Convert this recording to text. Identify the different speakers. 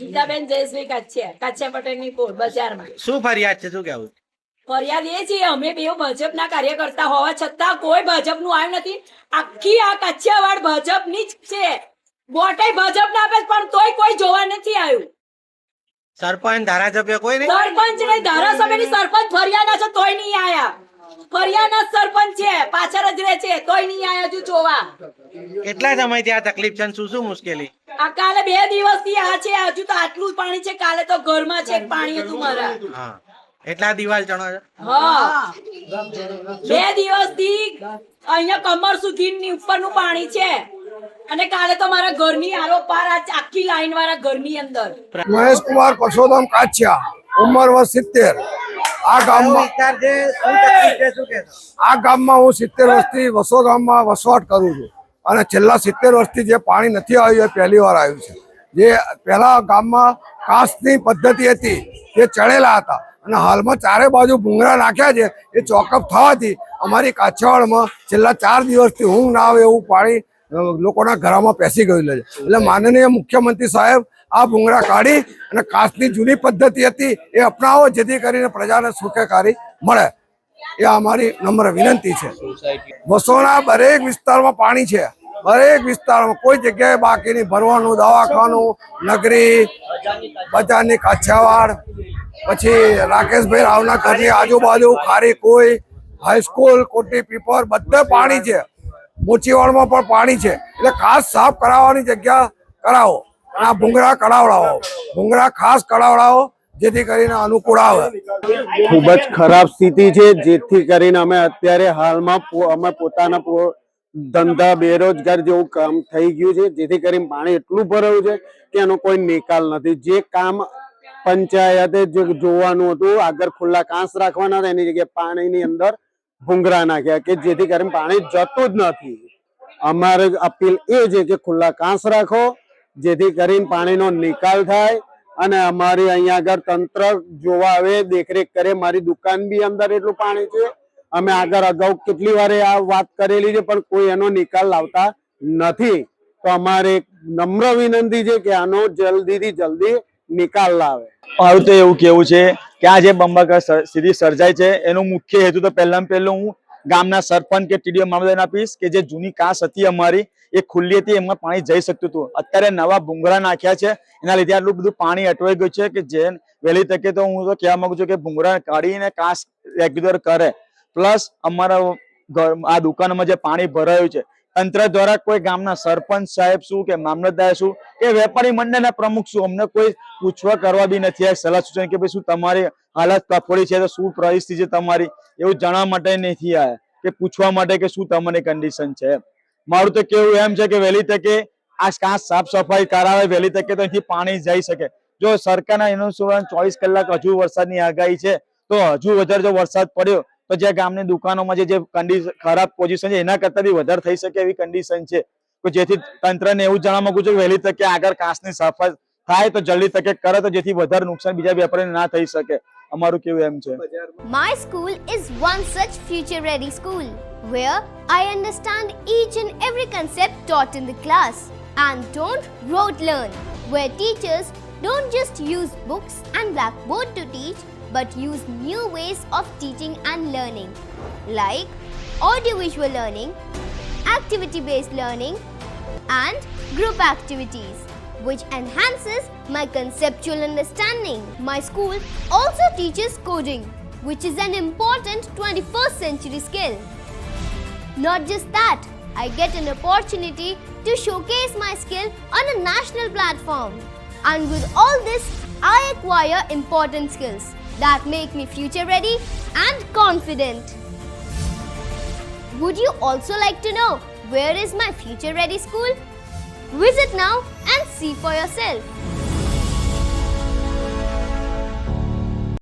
Speaker 1: ગીતાબેન જયશ્રી કાછિયા પટેલની કોર બજારમાં.
Speaker 2: શું ફરિયાદ છે, શું કેવું?
Speaker 1: ફરિયાદ એ છે અમે બે ભાજપના કાર્યકર્તા હોવા છતાં કોઈ ભાજપનું આવ્યું નથી. આખી આ કાછિયાવાડ ભાજપની જ છે. વોટે ભાજપના આપે પણ તોય કોઈ જોવા નથી આવ્યું.
Speaker 2: સરપંચ ધારાસભ્ય કોઈ નહીં?
Speaker 1: સરપંચ ને ધારાસભ્યની સરપંચ ફરિયાના છે તોય નહીં આયા. ફરિયાના સરપંચ છે, પાછળ જ રહે છે, તોય નહીં આયા હજુ જોવા.
Speaker 2: કેટલા સમયથી આ તકલીફ છે, શું શું મુશ્કેલી?
Speaker 1: આ કાલે 2 દિવસથી આ છે, હજુ તો આટલું જ પાણી છે. કાલે તો ઘરમાં છે પાણી હતું મારા.
Speaker 2: હા, એટલા દિવાલ ચણો છો?
Speaker 1: હા, 2 દિવસથી અહીંયા કમર સુધી ઉપરનું પાણી છે. અને કાલે તો મારા ઘરની આરો પાર આખી લાઈન વાળા ઘરની અંદર.
Speaker 3: મહેશ કુમાર પરસોત્તમ કાછિયા, ઉંમર વર્ષ 70. આ ગામમાં હું 70 વર્ષથી વસો ગામમાં વસવાટ કરું છું અને છેલ્લા 70 વર્ષથી જે પાણી નથી આવ્યું એ પહેલી વાર આવ્યું છે. જે પહેલા ગામમાં કાંસની પદ્ધતિ હતી તે ચડેલા હતા અને હાલમાં ચારે બાજુ ભૂંગળા નાખ્યા છે. એ ચોકઅપ થવાથી અમારી કાછિયાવાડમાં છેલ્લા 4 દિવસથી ઊંઘ ના આવે એવું પાણી લોકોના ઘરમાં પેસી ગયેલું છે. એટલે માનનીય મુખ્યમંત્રી સાહેબ આ ભૂંગળા કાઢી અને કાચની જૂની પદ્ધતિ હતી એ અપનાવો, જેથી કરીને પ્રજાને સુખાકારી મળે. એ અમારી નમ્ર વિનંતી છે. વસોના દરેક વિસ્તારમાં પાણી છે, દરેક વિસ્તારમાં કોઈ જગ્યાએ બાકી નહીં. ભરવાનું, દવાખાનું, નગરી, બજારની કાછિયાવાડ, પછી રાકેશભાઈ રાવના ઘરની આજુબાજુ, ખારી કોઈ, હાઈસ્કૂલ, કોટી પીપર, બધે પાણી છે. મોચીવાડમાં પણ પાણી છે. એટલે ખાસ સાફ કરાવવાની જગ્યા કરાવો અને આ ભૂંગળા કઢાવડાવો. ભૂંગળા ખાસ કઢાવડાવો જેથી કરીને અનુકૂળ આવે.
Speaker 4: ખૂબ જ ખરાબ સ્થિતિ છે, જેથી કરીને અમે અત્યારે હાલમાં અમે પોતાના ધંધા બેરોજગાર જેવું કામ થઈ ગયું છે. જેથી કરીને પાણી એટલું ભરાયું છે કે એનો કોઈ નિકાલ નથી. જે કામ પંચાયતે જોવાનું હતું, આગળ ખુલ્લા કાંસ રાખવાના હતા, એની જગ્યાએ પાણીની અંદર ભૂંગળા નાખ્યા કે જેથી કરીને પાણી જતું જ નથી. અમારે અપીલ એ છે કે ખુલ્લા કાંસ રાખો જેથી કરીને પાણીનો નિકાલ થાય અને અમારી અહીંયા આગળ તંત્ર જોવા આવે, દેખરેખ કરે. મારી દુકાન બી અંદર એટલું પાણી છે. અમે આગળ અગાઉ કેટલી વાર આ વાત કરેલી છે પણ કોઈ એનો નિકાલ લાવતા નથી. તો અમારે નમ્ર વિનંતી છે કે આનો જલ્દીથી જલ્દી નિકાલ લાવે.
Speaker 5: મારું તો એવું કેવું છે કે આ જે બંબાકાર સ્થિતિ સર્જાય છે એનો મુખ્ય હેતુ તો પહેલામાં પહેલું હું ગામના સરપંચ કે ટીડીઓ મામલતદારને આપીશ કે જે જૂની કાંસ હતી અમારી એ ખુલ્લી હતી, એમાં પાણી જઈ શકતું હતું. અત્યારે નવા ભૂંગળા નાખ્યા છે, એના લીધે આટલું બધું પાણી અટવાઈ ગયું છે કે જે વહેલી તકે તો હું તો કહેવા માંગુ છું કે ભૂંગળા કાઢીને કાંસ રેગ્યુલર કરે. પ્લસ અમારા આ દુકાનમાં જે પાણી ભરાયું છે, તંત્ર દ્વારા કોઈ ગામના સરપંચ સાહેબ શું કે મામલતદાર શું કે વેપારી મંડળના પ્રમુખ શું, અમને કોઈ પૂછવા કરવા બી નથી આ સલાહ સૂચન કે ભાઈ શું તમારી હાલત કફોડી છે તો શું પરિસ્થિતિ છે તમારી, એવું જાણવા માટે નથી આવ્યા કે પૂછવા માટે કે શું તમારી કન્ડિશન છે. મારું તો કેવું એમ છે કે વહેલી તકે આ કાંસ સાફ સફાઈ કરાવે, વહેલી તકે તો અહીંથી પાણી જઈ શકે. જો સરકારના એનું 24 કલાક હજુ વરસાદની આગાહી છે તો હજુ વધારે જો વરસાદ પડ્યો તો જે ગામની દુકાનોમાં જે કન્ડિશન ખરાબ પોઝિશન છે એના કરતા બી વધારે થઈ શકે એવી કન્ડિશન છે. તો જેથી તંત્રને એવું જાણવા માંગુ છું કે વહેલી તકે આગળ કાંસની સફાઈ થાય તો જલ્દી તકે કરે તો જેથી વધારે નુકસાન બીજા વેપારીને ના થઈ શકે. અમારું કેવું એમ છે.
Speaker 6: My school is one such future ready school where I understand each and every concept taught in the class and don't rote learn, where teachers don't just use books and blackboard to teach but use new ways of teaching and learning like audiovisual learning, activity based learning and group activities which enhances my conceptual understanding. My school also teaches coding, which is an important 21st century skill. Not just that, I get an opportunity to showcase my skill on a national platform. And with all this, I acquire important skills that make me future ready and confident. Would you also like to know where is my future ready school? Visit now and see for yourself.